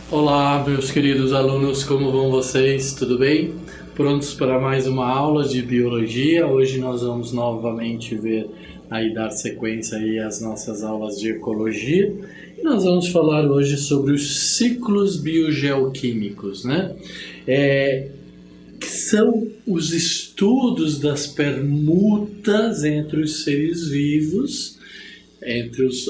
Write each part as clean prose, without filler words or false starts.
Olá, meus queridos alunos, como vão vocês? Tudo bem? Prontos para mais uma aula de biologia? Hoje nós vamos novamente dar sequência aí às nossas aulas de ecologia. E nós vamos falar hoje sobre os ciclos biogeoquímicos, né? Que são os estudos das permutas entre os seres vivos, entre os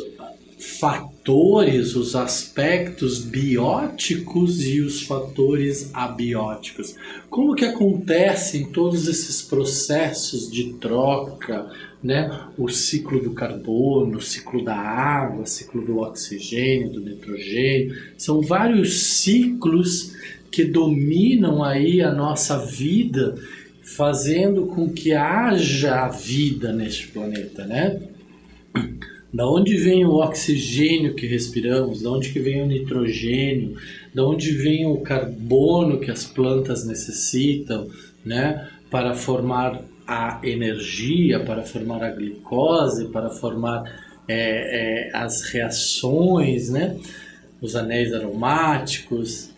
fatores, os aspectos bióticos e os fatores abióticos. Como que acontecem todos esses processos de troca, né? O ciclo do carbono, o ciclo da água, o ciclo do oxigênio, do nitrogênio, são vários ciclos que dominam aí a nossa vida, fazendo com que haja vida neste planeta, né? Da onde vem o oxigênio que respiramos? Da onde que vem o nitrogênio? Da onde vem o carbono que as plantas necessitam, né? Para formar a energia, para formar a glicose, para formar as reações, né? Os anéis aromáticos.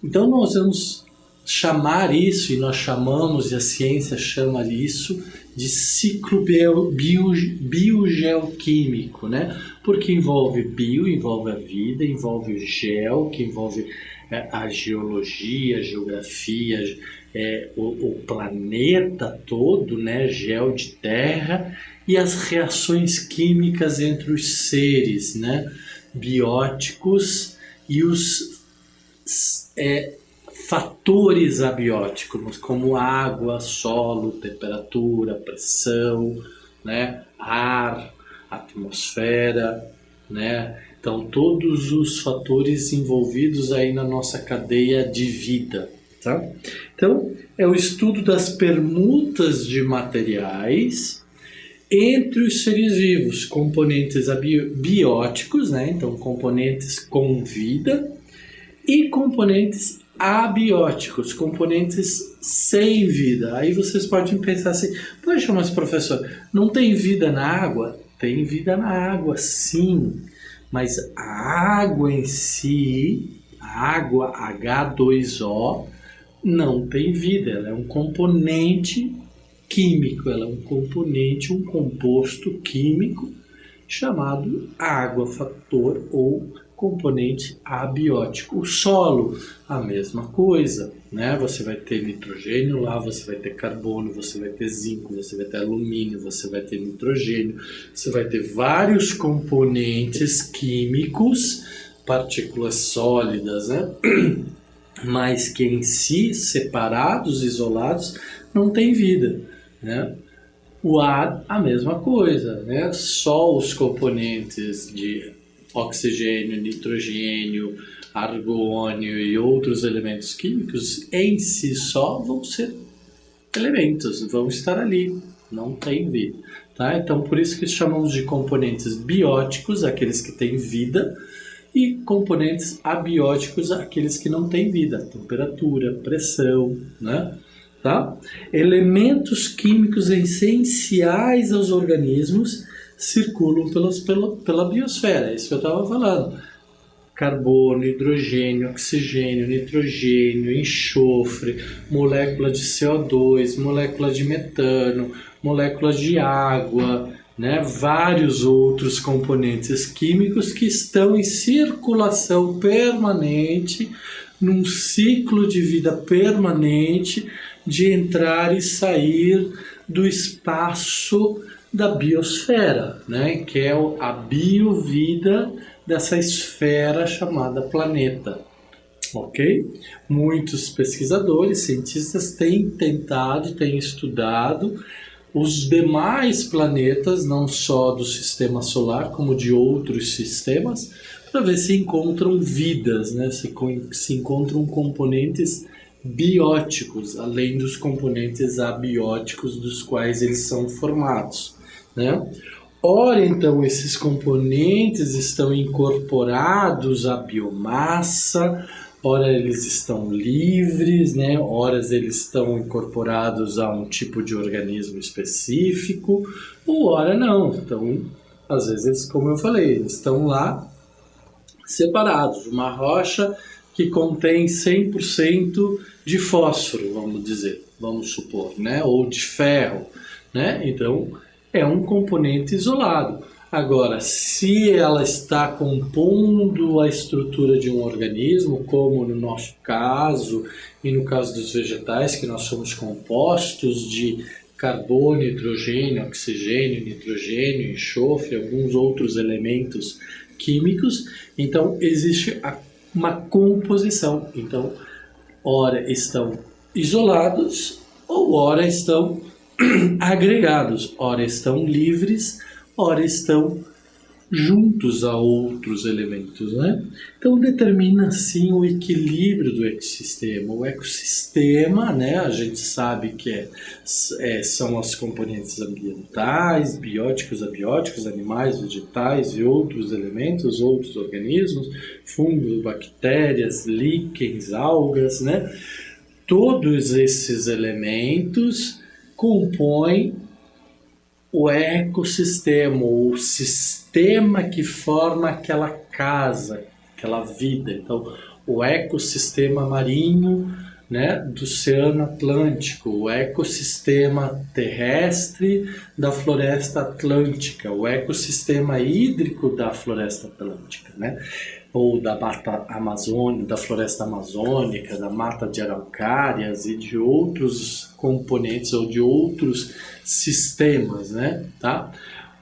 Então nós vamos chamar isso, e nós chamamos, e a ciência chama isso, de ciclo biogeoquímico, né? Porque envolve envolve a vida, envolve o geo, que envolve a geologia, a geografia, o planeta todo, né? Geo de terra, e as reações químicas entre os seres, né? Bióticos e os fatores abióticos, como água, solo, temperatura, pressão, né? Ar, atmosfera, né? Então, todos os fatores envolvidos aí na nossa cadeia de vida, tá? Então, é o estudo das permutas de materiais entre os seres vivos, componentes bióticos, né? Então, componentes com vida, e componentes abióticos, componentes sem vida. Aí vocês podem pensar assim, poxa, mas professor, não tem vida na água? Tem vida na água, sim, mas a água em si, a água H2O, não tem vida, ela é um componente químico, ela é um componente, um composto químico chamado água, fator ou componente abiótico. O solo, a mesma coisa, né? Você vai ter nitrogênio lá, você vai ter carbono, você vai ter zinco, você vai ter alumínio, você vai ter nitrogênio, você vai ter vários componentes químicos, partículas sólidas, né? Mas que em si, separados, isolados, não tem vida, né? O ar, a mesma coisa, né? Só os componentes de oxigênio, nitrogênio, argônio e outros elementos químicos em si só vão ser elementos, vão estar ali, não tem vida, tá? Então por isso que chamamos de componentes bióticos, aqueles que têm vida, e componentes abióticos, aqueles que não têm vida, temperatura, pressão, né? Tá? Elementos químicos essenciais aos organismos circulam pela biosfera, é isso que eu estava falando. Carbono, hidrogênio, oxigênio, nitrogênio, enxofre, molécula de CO2, molécula de metano, molécula de água, né? Vários outros componentes químicos que estão em circulação permanente, num ciclo de vida permanente, de entrar e sair do espaço da biosfera, né? Que é a biovida dessa esfera chamada planeta, ok? Muitos pesquisadores, cientistas têm tentado, têm estudado os demais planetas, não só do sistema solar, como de outros sistemas, para ver se encontram vidas, né? Se encontram componentes bióticos, além dos componentes abióticos dos quais eles são formados, né? Ora, então, esses componentes estão incorporados à biomassa, ora eles estão livres, né? Ora eles estão incorporados a um tipo de organismo específico, ou ora não. Então, às vezes, como eu falei, eles estão lá separados. Uma rocha que contém 100% de fósforo, vamos supor, né? Ou de ferro, né? Então, é um componente isolado. Agora, se ela está compondo a estrutura de um organismo, como no nosso caso e no caso dos vegetais, que nós somos compostos de carbono, hidrogênio, oxigênio, nitrogênio, enxofre, alguns outros elementos químicos, então existe uma composição. Então, ora estão isolados ou ora estão agregados, ora estão livres, ora estão juntos a outros elementos, né? Então determina sim o equilíbrio do ecossistema. O ecossistema, né, a gente sabe que são as componentes ambientais, bióticos, abióticos, animais, vegetais e outros elementos, outros organismos, fungos, bactérias, líquens, algas, né? Todos esses elementos compõem o ecossistema, o sistema que forma aquela casa, aquela vida. Então, o ecossistema marinho, né, do Oceano Atlântico, o ecossistema terrestre da Floresta Atlântica, o ecossistema hídrico da Floresta Atlântica, né? Ou da Mata Amazônica, da Floresta Amazônica, da Mata de Araucárias e de outros componentes ou de outros sistemas, né? Tá?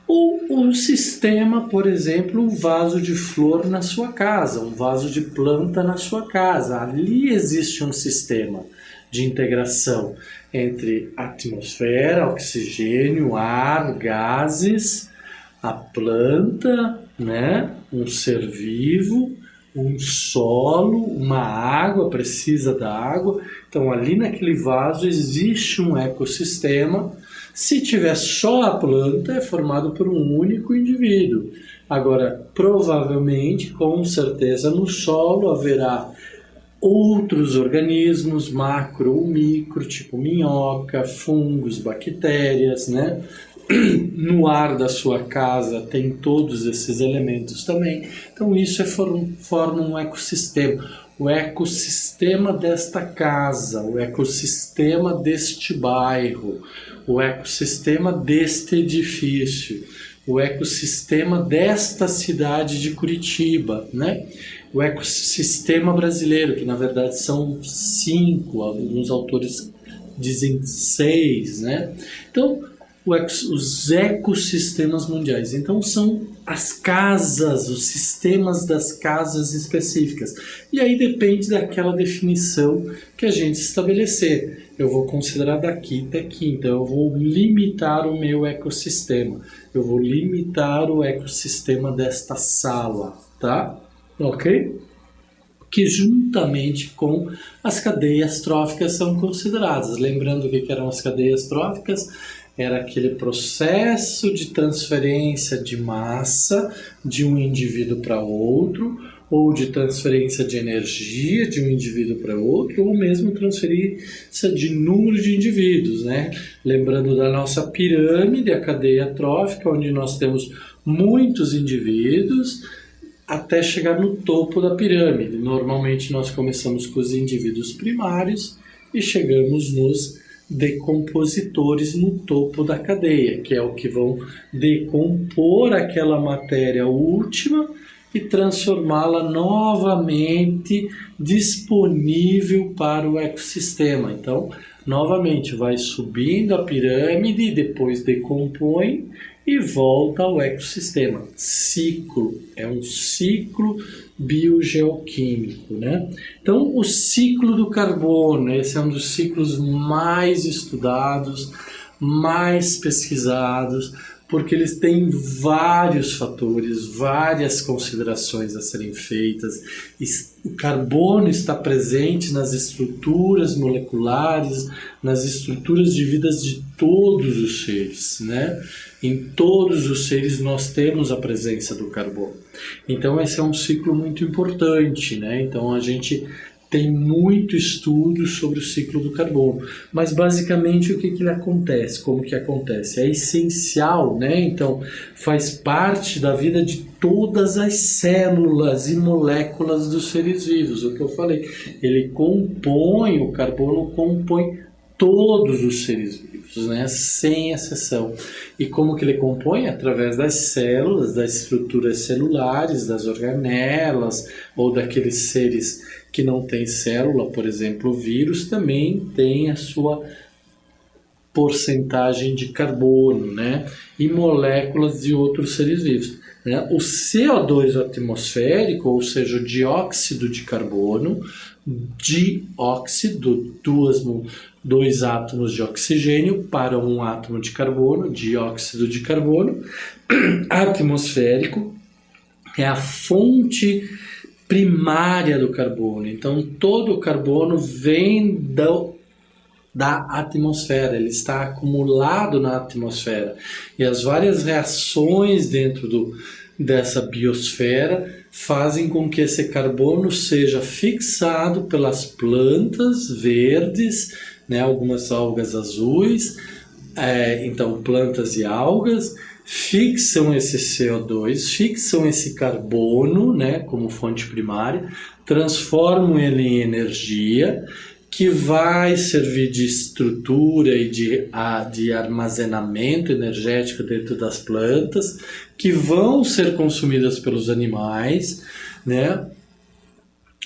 Ou um sistema, por exemplo, um vaso de flor na sua casa, um vaso de planta na sua casa. Ali existe um sistema de integração entre atmosfera, oxigênio, ar, gases, a planta, né? Um ser vivo, um solo, uma água, precisa da água. Então, ali naquele vaso existe um ecossistema. Se tiver só a planta, é formado por um único indivíduo. Agora, provavelmente, com certeza, no solo haverá outros organismos, macro ou micro, tipo minhoca, fungos, bactérias, né? No ar da sua casa tem todos esses elementos também. Então isso forma um ecossistema. O ecossistema desta casa, o ecossistema deste bairro, o ecossistema deste edifício, o ecossistema desta cidade de Curitiba, né? O ecossistema brasileiro, que na verdade são 5, alguns autores dizem 6, né? Então, os ecossistemas mundiais. Então são as casas, os sistemas das casas específicas. E aí depende daquela definição que a gente estabelecer. Eu vou considerar daqui até aqui, então eu vou limitar o meu ecossistema. Eu vou limitar o ecossistema desta sala, tá? Ok? Que juntamente com as cadeias tróficas são consideradas. Lembrando o que eram as cadeias tróficas? Era aquele processo de transferência de massa de um indivíduo para outro, ou de transferência de energia de um indivíduo para outro, ou mesmo transferência de número de indivíduos, né? Lembrando da nossa pirâmide, a cadeia trófica, onde nós temos muitos indivíduos, até chegar no topo da pirâmide. Normalmente nós começamos com os indivíduos primários e chegamos nos decompositores no topo da cadeia, que é o que vão decompor aquela matéria última e transformá-la novamente disponível para o ecossistema. Então, novamente, vai subindo a pirâmide, depois decompõe e volta ao ecossistema. Ciclo, é um ciclo biogeoquímico, né? Então, o ciclo do carbono, esse é um dos ciclos mais estudados, mais pesquisados, porque eles têm vários fatores, várias considerações a serem feitas. O carbono está presente nas estruturas moleculares, nas estruturas de vida de todos os seres, né? Em todos os seres nós temos a presença do carbono. Então esse é um ciclo muito importante, né? Então a gente tem muito estudo sobre o ciclo do carbono, mas basicamente o que ele acontece, como que acontece? É essencial, né? Então faz parte da vida de todas as células e moléculas dos seres vivos, o que eu falei, ele compõe, o carbono compõe todos os seres vivos, né? Sem exceção. E como que ele compõe? Através das células, das estruturas celulares, das organelas ou daqueles seres que não têm célula, por exemplo, o vírus também tem a sua porcentagem de carbono, né? E moléculas de outros seres vivos, né? O CO2 atmosférico, ou seja, o dióxido de carbono, dióxido, dois átomos de oxigênio para um átomo de carbono, dióxido de carbono, atmosférico, é a fonte primária do carbono. Então, todo o carbono vem da atmosfera, ele está acumulado na atmosfera. E as várias reações dentro dessa biosfera fazem com que esse carbono seja fixado pelas plantas verdes, né, algumas algas azuis, então plantas e algas, fixam esse CO2, fixam esse carbono, né, como fonte primária, transformam ele em energia, que vai servir de estrutura e de armazenamento energético dentro das plantas, que vão ser consumidas pelos animais, né?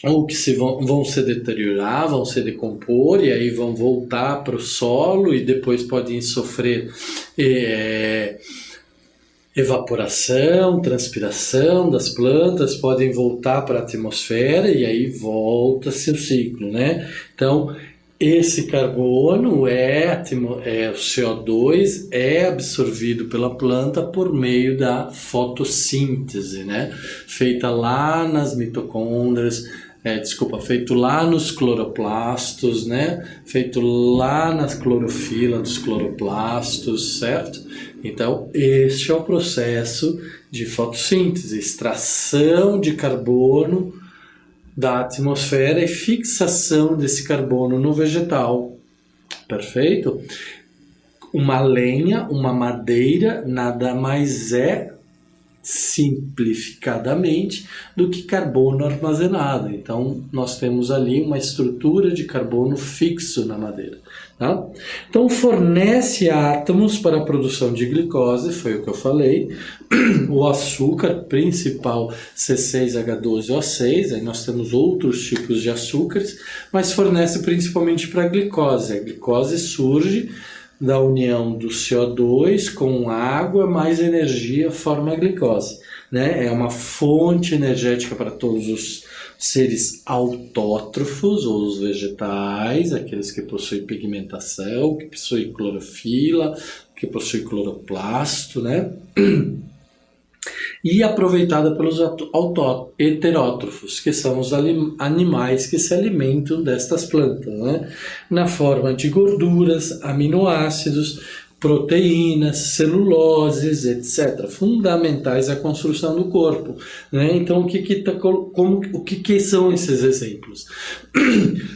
Ou que vão se deteriorar, vão se decompor e aí vão voltar para o solo e depois podem sofrer evaporação, transpiração das plantas, podem voltar para a atmosfera e aí volta-se o ciclo, né? Então, esse carbono, o CO2, é absorvido pela planta por meio da fotossíntese, né? Feita lá nas mitocôndrias, feito lá nos cloroplastos, né? Feito lá nas clorofila dos cloroplastos, certo? Então, este é o processo de fotossíntese, extração de carbono da atmosfera e fixação desse carbono no vegetal. Perfeito? Uma lenha, uma madeira, nada mais é, simplificadamente, do que carbono armazenado. Então, nós temos ali uma estrutura de carbono fixo na madeira. Tá? Então, fornece átomos para a produção de glicose, foi o que eu falei. O açúcar principal, C6H12O6, aí nós temos outros tipos de açúcares, mas fornece principalmente para a glicose. A glicose surge da união do CO2 com água mais energia forma a glicose, né? É uma fonte energética para todos os seres autótrofos, ou os vegetais, aqueles que possuem pigmentação, que possuem clorofila, que possuem cloroplasto, né? E aproveitada pelos heterótrofos, que são os animais que se alimentam destas plantas, né? Na forma de gorduras, aminoácidos, proteínas, celuloses, etc., fundamentais à construção do corpo, né? Então, o que são esses exemplos?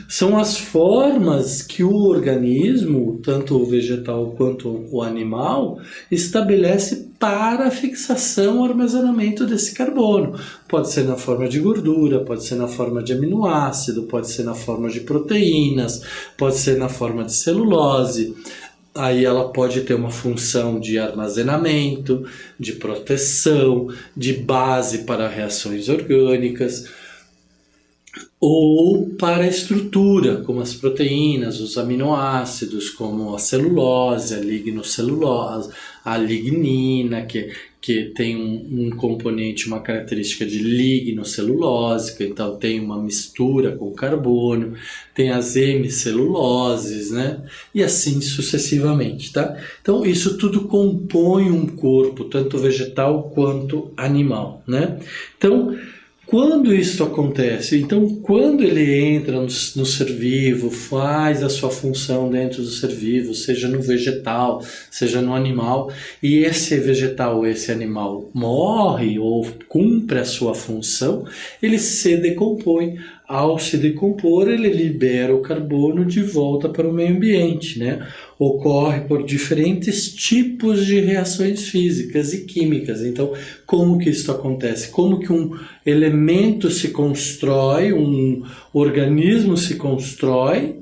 São as formas que o organismo, tanto o vegetal quanto o animal, estabelece para a fixação ou armazenamento desse carbono. Pode ser na forma de gordura, pode ser na forma de aminoácido, pode ser na forma de proteínas, pode ser na forma de celulose. Aí ela pode ter uma função de armazenamento, de proteção, de base para reações orgânicas, ou para a estrutura, como as proteínas, os aminoácidos, como a celulose, a lignocelulose, a lignina, que tem um componente, uma característica de lignocelulósica, então tem uma mistura com carbono, tem as hemiceluloses, né? E assim sucessivamente, tá? Então isso tudo compõe um corpo, tanto vegetal quanto animal, né? Então, quando isso acontece? Então, quando ele entra no ser vivo, faz a sua função dentro do ser vivo, seja no vegetal, seja no animal, e esse vegetal, esse animal morre ou cumpre a sua função, ele se decompõe. ao se decompor, ele libera o carbono de volta para o meio ambiente, né? Ocorre por diferentes tipos de reações físicas e químicas. Então, como que isso acontece? Como que um elemento se constrói, um organismo se constrói,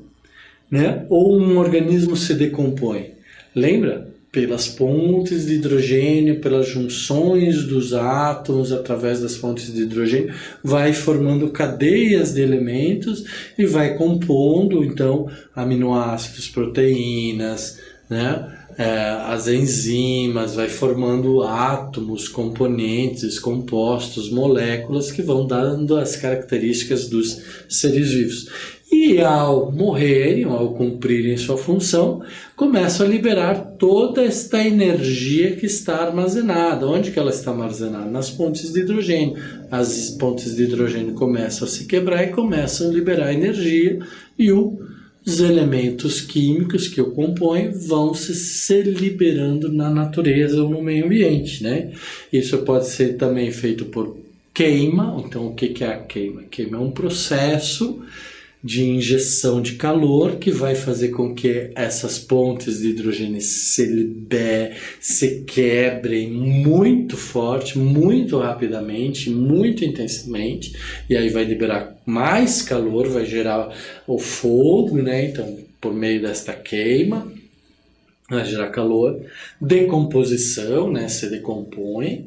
né? Ou um organismo se decompõe? Lembra? Pelas pontes de hidrogênio, pelas junções dos átomos através das pontes de hidrogênio, vai formando cadeias de elementos e vai compondo, então, aminoácidos, proteínas, né? As enzimas, vai formando átomos, componentes, compostos, moléculas que vão dando as características dos seres vivos. E ao morrerem, ao cumprirem sua função, começam a liberar toda esta energia que está armazenada. Onde que ela está armazenada? Nas pontes de hidrogênio. As pontes de hidrogênio começam a se quebrar e começam a liberar energia, e os elementos químicos que o compõem vão se liberando na natureza ou no meio ambiente, né? Isso pode ser também feito por queima. Então, o que é a queima? Queima é um processo de injeção de calor que vai fazer com que essas pontes de hidrogênio se quebrem muito forte, muito rapidamente, muito intensamente, e aí vai liberar mais calor, vai gerar o fogo, né? Então, por meio desta queima, vai gerar calor, decomposição, né? Se decompõe,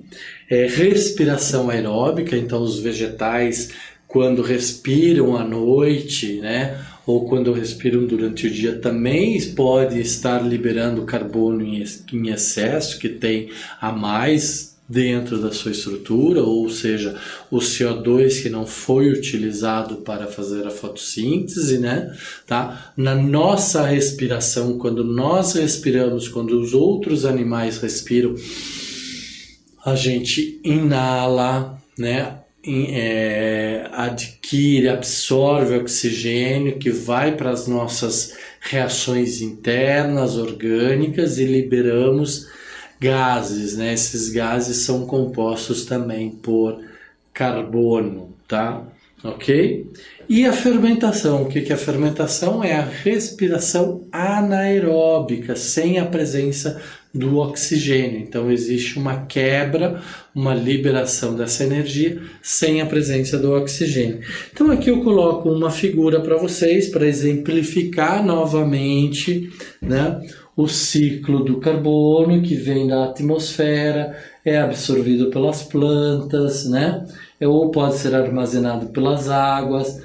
respiração aeróbica. Então os vegetais, quando respiram à noite, né, ou quando respiram durante o dia, também pode estar liberando carbono em excesso, que tem a mais dentro da sua estrutura, ou seja, o CO2 que não foi utilizado para fazer a fotossíntese, né, tá? Na nossa respiração, quando nós respiramos, quando os outros animais respiram, a gente inala, né, adquire, absorve oxigênio que vai para as nossas reações internas orgânicas e liberamos gases, né? Esses gases são compostos também por carbono, tá? Ok? E a fermentação, o que é a fermentação? É a respiração anaeróbica, sem a presença do oxigênio. Então existe uma quebra, uma liberação dessa energia sem a presença do oxigênio. Então aqui eu coloco uma figura para vocês, para exemplificar novamente, né, o ciclo do carbono que vem da atmosfera, é absorvido pelas plantas, né, ou pode ser armazenado pelas águas,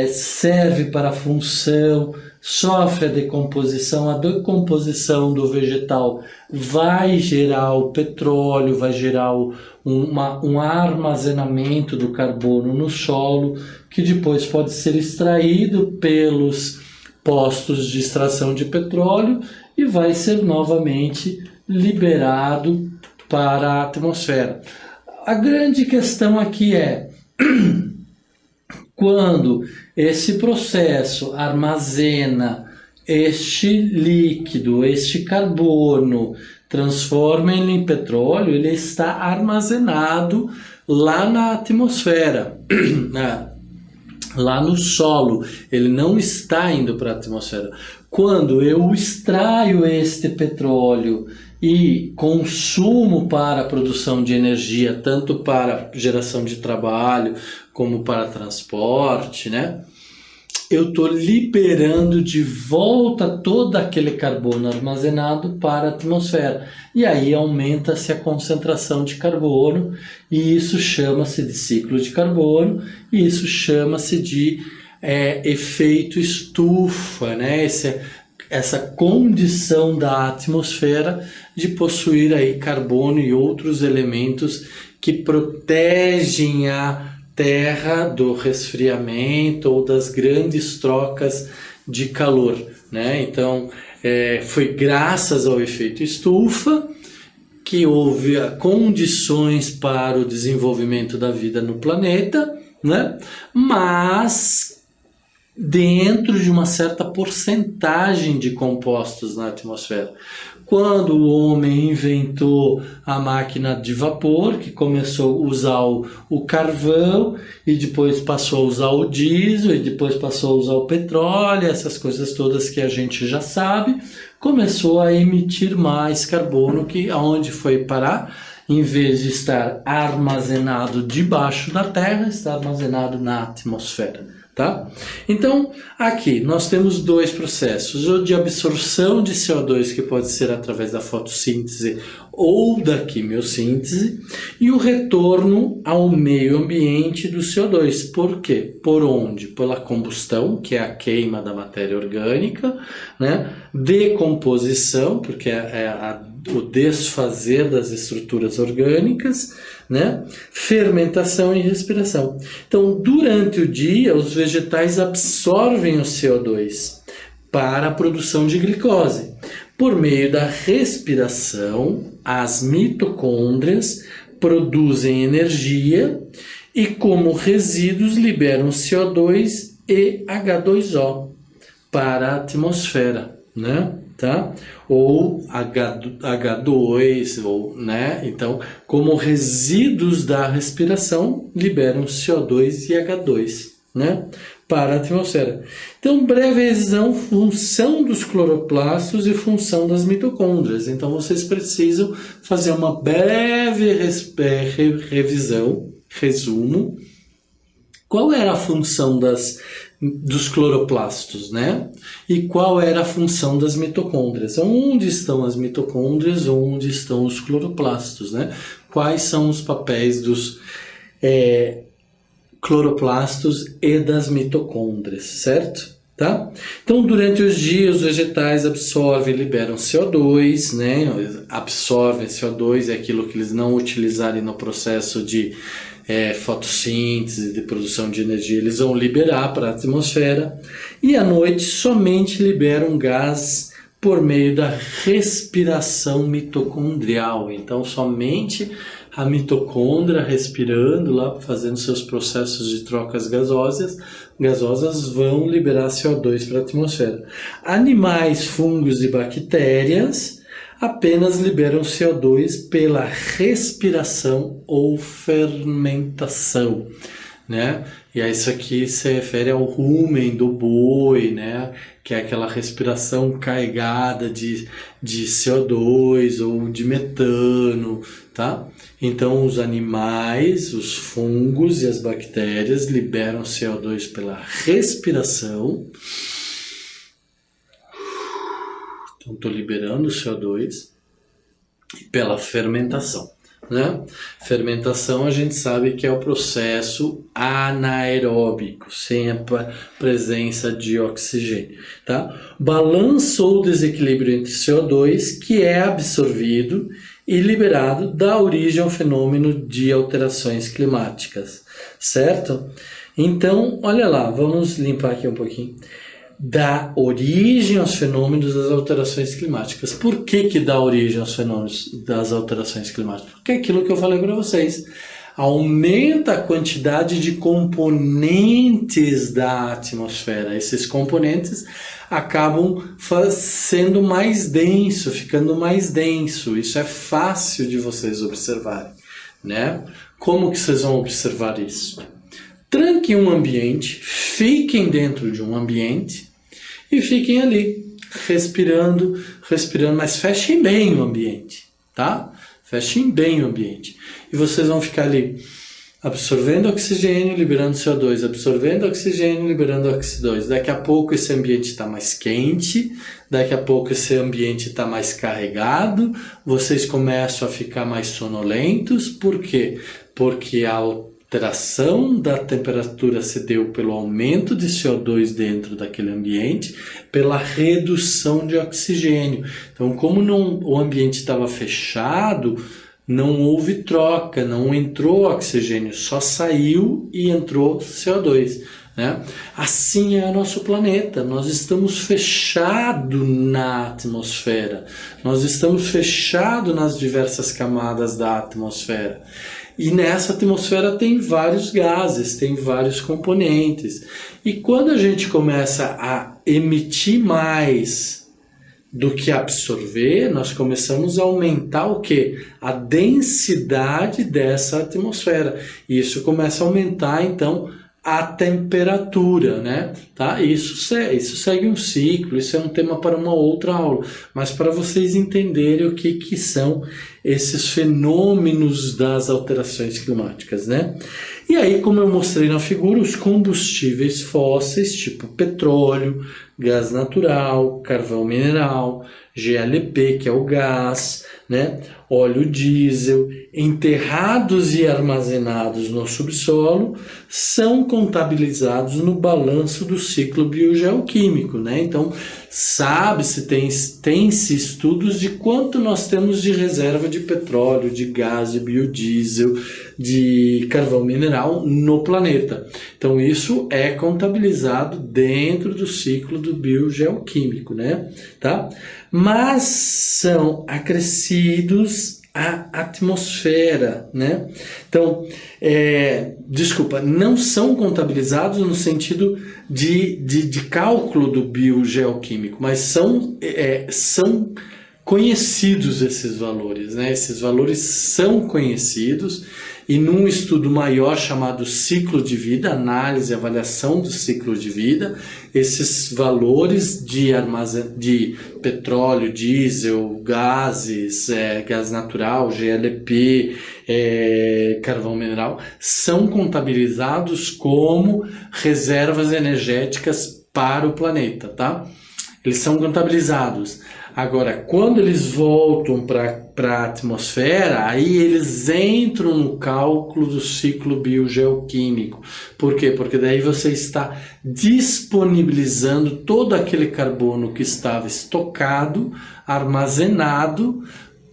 serve para a função, sofre a decomposição do vegetal vai gerar o petróleo, vai gerar um armazenamento do carbono no solo, que depois pode ser extraído pelos postos de extração de petróleo e vai ser novamente liberado para a atmosfera. A grande questão aqui é quando esse processo armazena este líquido, este carbono, transforma ele em petróleo, ele está armazenado lá na atmosfera, lá no solo, ele não está indo para a atmosfera. Quando eu extraio este petróleo e consumo para a produção de energia, tanto para geração de trabalho como para transporte, né? Eu estou liberando de volta todo aquele carbono armazenado para a atmosfera. E aí aumenta-se a concentração de carbono, e isso chama-se de ciclo de carbono, e isso chama-se de efeito estufa, né? Essa condição da atmosfera de possuir aí carbono e outros elementos que protegem a Terra do resfriamento ou das grandes trocas de calor, né? Então, foi graças ao efeito estufa que houve condições para o desenvolvimento da vida no planeta, né? Mas dentro de uma certa porcentagem de compostos na atmosfera. quando o homem inventou a máquina de vapor, que começou a usar o carvão, e depois passou a usar o diesel, e depois passou a usar o petróleo, essas coisas todas que a gente já sabe, começou a emitir mais carbono, que aonde foi parar? Em vez de estar armazenado debaixo da Terra, está armazenado na atmosfera. Tá? Então, aqui nós temos dois processos, o de absorção de CO2, que pode ser através da fotossíntese ou da quimiossíntese, e o retorno ao meio ambiente do CO2. Por quê? Por onde? Pela combustão, que é a queima da matéria orgânica, né? Decomposição, porque o desfazer das estruturas orgânicas, né? Fermentação e respiração. Então, durante o dia, os vegetais absorvem o CO2 para a produção de glicose. Por meio da respiração, as mitocôndrias produzem energia e, como resíduos, liberam CO2 e H2O para a atmosfera, né? Tá? Ou H2, ou, né? Então, como resíduos da respiração, liberam CO2 e H2, né? Para a atmosfera. Então, breve revisão, função dos cloroplastos e função das mitocôndrias. Então, vocês precisam fazer uma breve revisão, resumo. Qual era a função dos cloroplastos, né? E qual era a função das mitocôndrias? Onde estão as mitocôndrias? Onde estão os cloroplastos, né? Quais são os papéis dos cloroplastos e das mitocôndrias, certo? Tá? Então, durante os dias, os vegetais absorvem e liberam CO2, né? Absorvem CO2, é aquilo que eles não utilizarem no processo de fotossíntese, de produção de energia, eles vão liberar para a atmosfera, e à noite somente liberam gás por meio da respiração mitocondrial. Então, somente a mitocôndria respirando lá, fazendo seus processos de trocas gasosas vão liberar CO2 para a atmosfera. Animais, fungos e bactérias apenas liberam CO2 pela respiração ou fermentação, né? E aí isso aqui se refere ao rumen do boi, né? Que é aquela respiração carregada de CO2 ou de metano, tá? Então os animais, os fungos e as bactérias liberam CO2 pela respiração. Então, estou liberando o CO2 pela fermentação, né? Fermentação a gente sabe que é o processo anaeróbico, sem a presença de oxigênio, tá? Balanço ou desequilíbrio entre CO2 que é absorvido e liberado dá origem ao fenômeno de alterações climáticas, certo? Então, olha lá, vamos limpar aqui um pouquinho. Dá origem aos fenômenos das alterações climáticas. Por que dá origem aos fenômenos das alterações climáticas? Porque é aquilo que eu falei para vocês. Aumenta a quantidade de componentes da atmosfera. Esses componentes acabam sendo mais denso, ficando mais denso. Isso é fácil de vocês observarem, né? Como que vocês vão observar isso? Tranquem um ambiente, fiquem dentro de um ambiente e fiquem ali, respirando, mas fechem bem o ambiente, tá? Fechem bem o ambiente. E vocês vão ficar ali absorvendo oxigênio, liberando CO2, absorvendo oxigênio, liberando CO2. Daqui a pouco esse ambiente está mais quente, daqui a pouco esse ambiente está mais carregado, vocês começam a ficar mais sonolentos. Por quê? Porque a alteração da temperatura se deu pelo aumento de CO2 dentro daquele ambiente, pela redução de oxigênio. Então, como o ambiente estava fechado, não houve troca, não entrou oxigênio, só saiu e entrou CO2, né? Assim é o nosso planeta, nós estamos fechados na atmosfera, nós estamos fechados nas diversas camadas da atmosfera. E nessa atmosfera tem vários gases, tem vários componentes. E quando a gente começa a emitir mais do que absorver, nós começamos a aumentar o quê? A densidade dessa atmosfera. E isso começa a aumentar, então, a temperatura, né? Tá? Isso segue um ciclo, isso é um tema para uma outra aula. Mas para vocês entenderem o que são esses fenômenos das alterações climáticas, né? E aí, como eu mostrei na figura, os combustíveis fósseis, tipo petróleo, gás natural, carvão mineral, GLP, que é o gás, né? Óleo diesel, enterrados e armazenados no subsolo, são contabilizados no balanço do ciclo biogeoquímico, né? Então, sabe-se, tem-se estudos de quanto nós temos de reserva de petróleo, de gás, de biodiesel, de carvão mineral no planeta. Então, isso é contabilizado dentro do ciclo do biogeoquímico, né? Tá? Mas são acrescidos à atmosfera, né? Então, não são contabilizados no sentido de cálculo do biogeoquímico, mas são conhecidos esses valores, né? Esses valores são conhecidos e num estudo maior chamado ciclo de vida, análise e avaliação do ciclo de vida, esses valores de petróleo, diesel, gases, gás natural, GLP, carvão mineral, são contabilizados como reservas energéticas para o planeta, tá? Eles são contabilizados. Agora, quando eles voltam para a atmosfera, aí eles entram no cálculo do ciclo biogeoquímico. Por quê? Porque daí você está disponibilizando todo aquele carbono que estava estocado, armazenado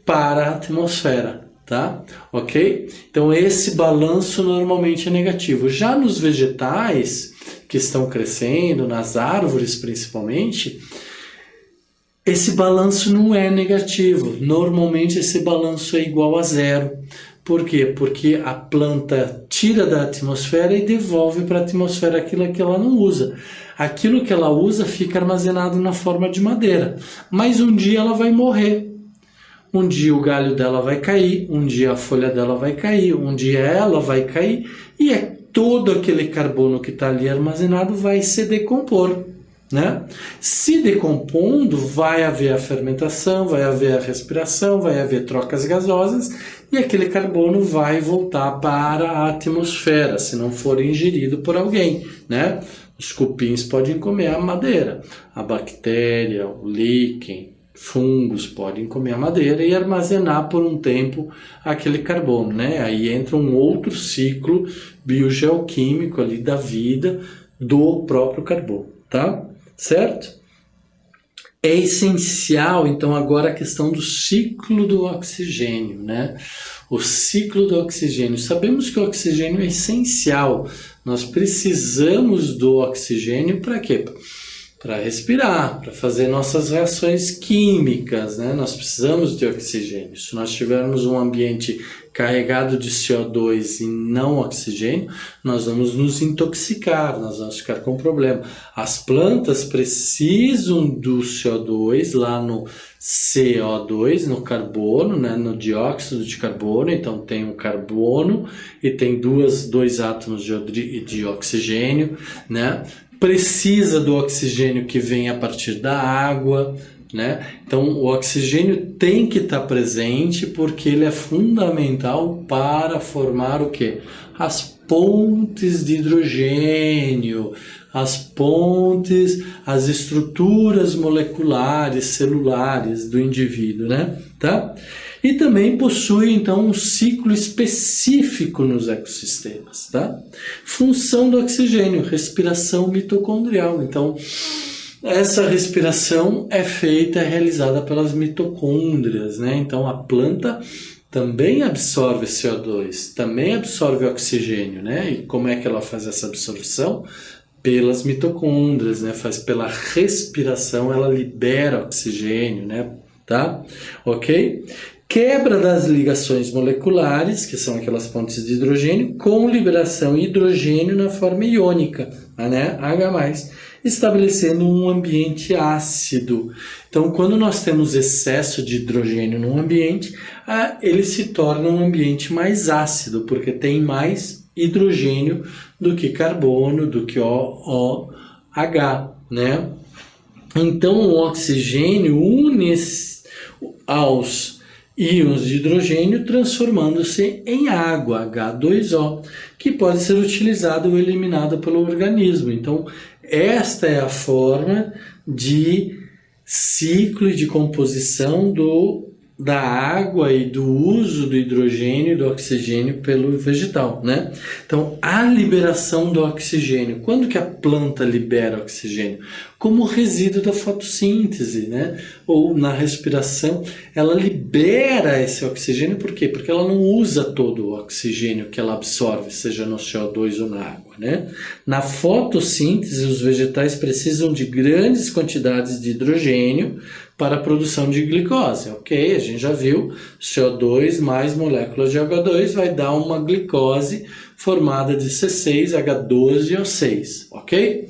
para a atmosfera. Tá? Ok? Então, esse balanço normalmente é negativo. Já nos vegetais que estão crescendo, nas árvores principalmente, esse balanço não é negativo. Normalmente esse balanço é igual a zero. Por quê? Porque a planta tira da atmosfera e devolve para a atmosfera aquilo que ela não usa. Aquilo que ela usa fica armazenado na forma de madeira. Mas um dia ela vai morrer. Um dia o galho dela vai cair, um dia a folha dela vai cair, um dia ela vai cair e todo aquele carbono que está ali armazenado vai se decompor. Né? Se decompondo, vai haver a fermentação, vai haver a respiração, vai haver trocas gasosas e aquele carbono vai voltar para a atmosfera, se não for ingerido por alguém. Né? Os cupins podem comer a madeira, a bactéria, o líquen, fungos podem comer a madeira e armazenar por um tempo aquele carbono. Né? Aí entra um outro ciclo biogeoquímico ali da vida do próprio carbono. Tá? Certo? É essencial, então, agora a questão do ciclo do oxigênio, né? O ciclo do oxigênio. Sabemos que o oxigênio é essencial. Nós precisamos do oxigênio para quê? Para respirar, para fazer nossas reações químicas, né? Nós precisamos de oxigênio. Se nós tivermos um ambiente carregado de CO2 e não oxigênio, nós vamos nos intoxicar, nós vamos ficar com problema. As plantas precisam do CO2 lá no CO2, no carbono, né? No dióxido de carbono. Então tem um carbono e tem dois átomos de oxigênio, né? Precisa do oxigênio que vem a partir da água, né? Então o oxigênio tem que estar presente porque ele é fundamental para formar o quê? As pontes de hidrogênio, as pontes, as estruturas moleculares, celulares do indivíduo, né? Tá? E também possui, então, um ciclo específico nos ecossistemas, tá? Função do oxigênio, respiração mitocondrial. Então, essa respiração é realizada pelas mitocôndrias, né? Então, a planta também absorve CO2, também absorve oxigênio, né? E como é que ela faz essa absorção? Pelas mitocôndrias, né? Faz pela respiração, ela libera oxigênio, né? Tá? Ok? Quebra das ligações moleculares, que são aquelas pontes de hidrogênio, com liberação de hidrogênio na forma iônica, né? H+. estabelecendo um ambiente ácido. Então, quando nós temos excesso de hidrogênio num ambiente, ele se torna um ambiente mais ácido, porque tem mais hidrogênio do que carbono, do que OH, né? Então, o oxigênio une aos íons de hidrogênio, transformando-se em água, H2O, que pode ser utilizado ou eliminado pelo organismo. Então, esta é a forma de ciclo de composição da água e do uso do hidrogênio e do oxigênio pelo vegetal, né? Então, a liberação do oxigênio. Quando que a planta libera oxigênio? Como resíduo da fotossíntese, né? Ou na respiração, ela libera esse oxigênio, por quê? Porque ela não usa todo o oxigênio que ela absorve, seja no CO2 ou na água, né? Na fotossíntese, os vegetais precisam de grandes quantidades de hidrogênio para a produção de glicose, ok? A gente já viu, CO2 mais moléculas de H2 vai dar uma glicose formada de C6H12O6, ok?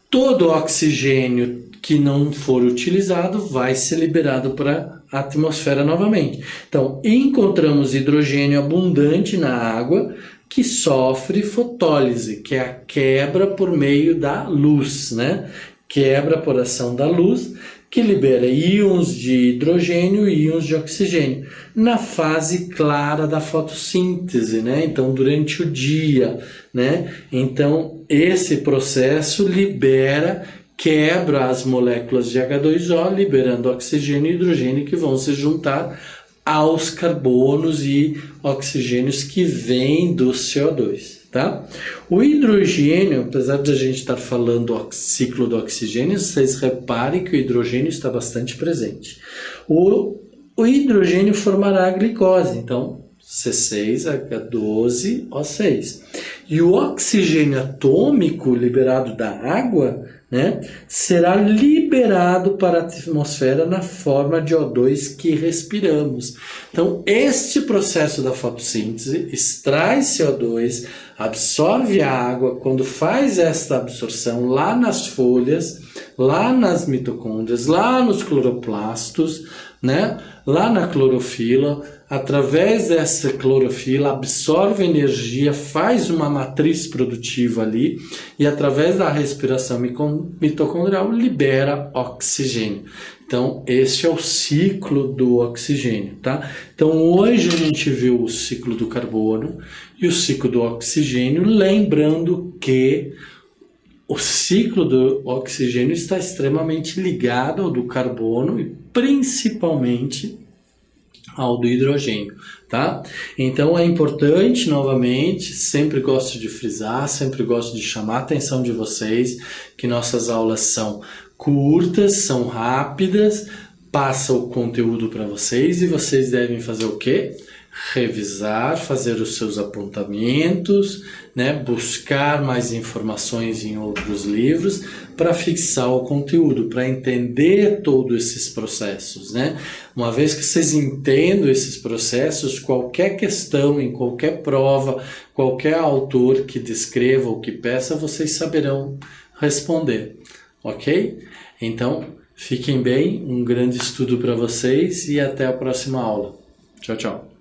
Todo oxigênio que não for utilizado vai ser liberado para a atmosfera novamente. Então, encontramos hidrogênio abundante na água que sofre fotólise, que é a quebra por meio da luz, né? Quebra por ação da luz, que libera íons de hidrogênio e íons de oxigênio na fase clara da fotossíntese, né? Então, durante o dia, né? Então, esse processo quebra as moléculas de H2O, liberando oxigênio e hidrogênio que vão se juntar aos carbonos e oxigênios que vêm do CO2. Tá? O hidrogênio, apesar de a gente estar falando do ciclo do oxigênio, vocês reparem que o hidrogênio está bastante presente. O hidrogênio formará a glicose, então C6H12O6. E o oxigênio atômico liberado da água, né, será liberado para a atmosfera na forma de O2 que respiramos. Então, este processo da fotossíntese extrai CO2, absorve a água. Quando faz esta absorção lá nas folhas, lá nas mitocôndrias, lá nos cloroplastos, né, lá na clorofila, através dessa clorofila absorve energia, faz uma matriz produtiva ali e através da respiração mitocondrial libera oxigênio. Então, este é o ciclo do oxigênio, tá? Então, hoje a gente viu o ciclo do carbono e o ciclo do oxigênio, lembrando que o ciclo do oxigênio está extremamente ligado ao do carbono e principalmente ao do hidrogênio, tá? Então é importante, novamente, sempre gosto de frisar, sempre gosto de chamar a atenção de vocês, que nossas aulas são curtas, são rápidas, passa o conteúdo para vocês e vocês devem fazer o quê? Revisar, fazer os seus apontamentos, né? Buscar mais informações em outros livros para fixar o conteúdo, para entender todos esses processos, né? Uma vez que vocês entendam esses processos, qualquer questão em qualquer prova, qualquer autor que descreva ou que peça, vocês saberão responder, ok? Então, fiquem bem, um grande estudo para vocês e até a próxima aula. Tchau, tchau.